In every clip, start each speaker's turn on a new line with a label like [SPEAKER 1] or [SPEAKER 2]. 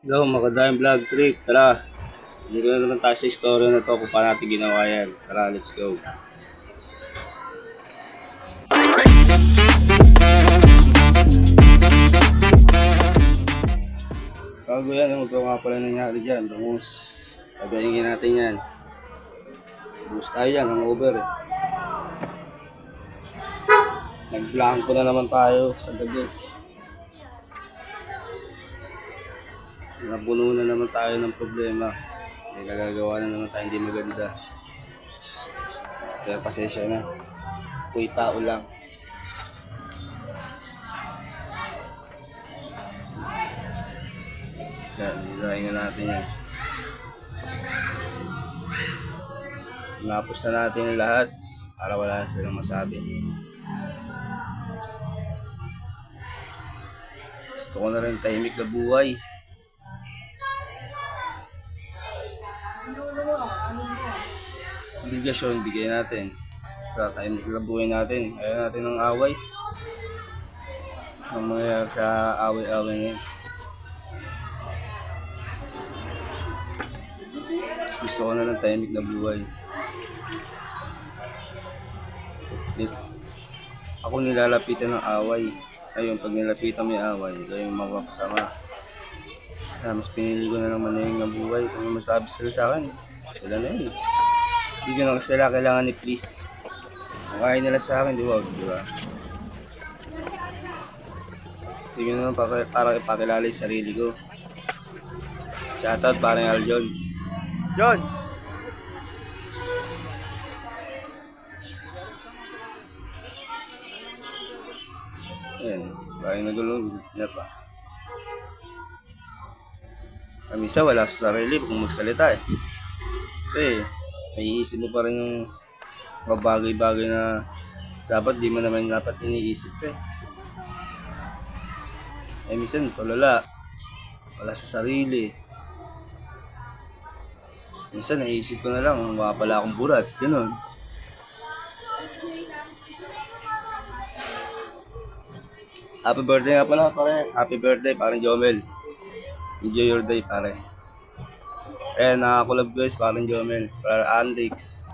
[SPEAKER 1] Hello, Makadayang Vlog Trip. Tara, dito na naman tayo sa istorya na to kung paano natin ginawa yan. Tara, let's go. Bago yan, ano ba nga pala nangyari dyan? Bangus. Pagayingin natin yan. Bangus tayo yan, ang over eh. Nag-blanco na naman tayo sa gabi. Napuno na naman tayo ng problema. May nagagawa na naman tayo hindi maganda. Kaya pasensya na. Ako'y tao lang. Kaya nilayin na natin yan. Napos na natin yung lahat para wala na silang masabi. Gusto ko na rin tahimik na buhay. Obligasyon, bigay natin. Basta tahimik na buhay natin. Ayaw natin ng away. Ang mangyayari sa away-away na yun. Gusto ko na lang tahimik na buhay. Ako nilalapitan ng away. Ayun, pag nilapitan mo yung away, ikaw yung makakasama. Kaya mas pinili ko na lang manahing ng buhay. Kung may masabi sila sa akin, sila na yun. Hindi ko na sila kailangan ni please. Kung kaya nila sa akin, di ba? Hindi ko naman para ipakilala yung sarili ko. Shoutout parang Aljon. John! Ayan, parang nagulong niya pa. Minsan wala sa sarili kung magsalita eh. Kasi naiisip mo pa rin yung mga bagay-bagay na dapat di mo naman dapat iniisip eh. Minsan tulala, wala sa sarili. Minsan naisip ko na lang, wala pala akong burat, gano'n. Happy birthday nga pala pare, happy birthday parang Jomel. Enjoy your day pare. Nakakulab guys parang Jomel, parang Andix.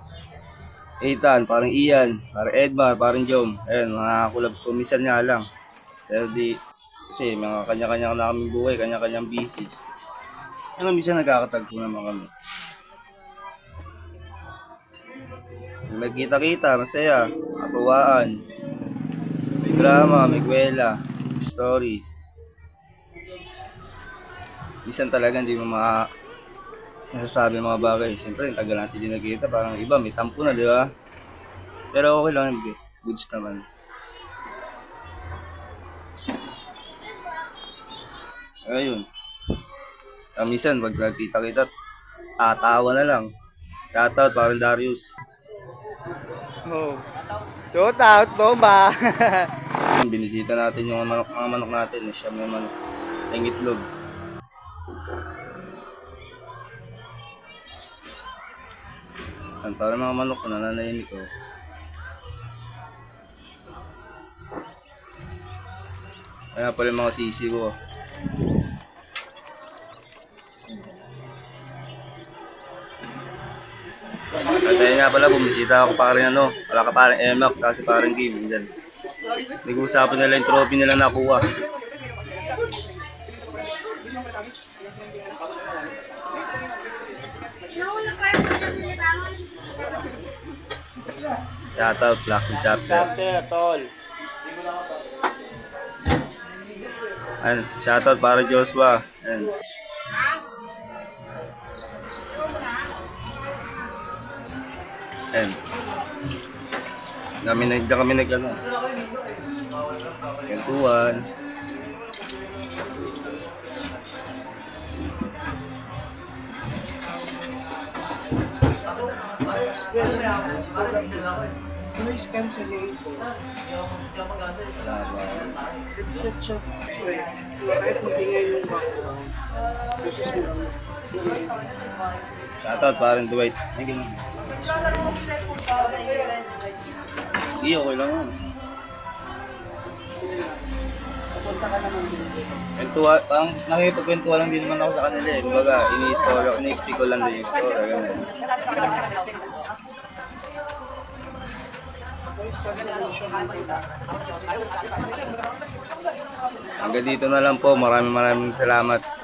[SPEAKER 1] Ethan, parang Ian, parang Edmar, parang Jom. Nakakulab ko, minsan nga lang. Pero di, kasi mga kanya-kanya na kaming buhay, kanya-kanyang busy. Minsan nagkakatagpo naman kami. Magkita-kita, masaya, katuwaan. May drama, may kwela, story. Minsan talaga hindi mo nasasabi mga bagay. Siyempre, yung tagal natin din nagkita, parang iba, may tampo na, di ba? Pero okay lang yung goods naman. Ayun. Minsan, pag nagkita-kita, tatawa na lang. Shoutout, parang Darius.
[SPEAKER 2] Oh. Shout out, bomba.
[SPEAKER 1] Binisita natin yung mga manok natin. Siya may manok. Ang itlog. Ang para mga manok ko nananahimik ko. Kaya pala yung mga sisi ko. At ayun nga pala, bumisita ako parang wala ka parang Emax, kasi parang game. Dyan. Nag-uusapan nila yung trophy nila nakuha. Shoutout, Blackson Chapter.
[SPEAKER 2] Tol.
[SPEAKER 1] Shoutout para Joshua. Diyan kami kwentuhan.
[SPEAKER 2] Noise cancellation. Reset siya. Kahit magingay yung background. Process mo lang.
[SPEAKER 1] Shoutout parang Dwight. Hindi, okay lang yun.
[SPEAKER 2] punta ka naman din.
[SPEAKER 1] Kwentuhan, parang nakikipagkwentuhan lang din naman ako sa kanila eh. Kumbaga, ini-speak ko lang din yung story. Ganun. Hanggang dito na lang po. Maraming salamat.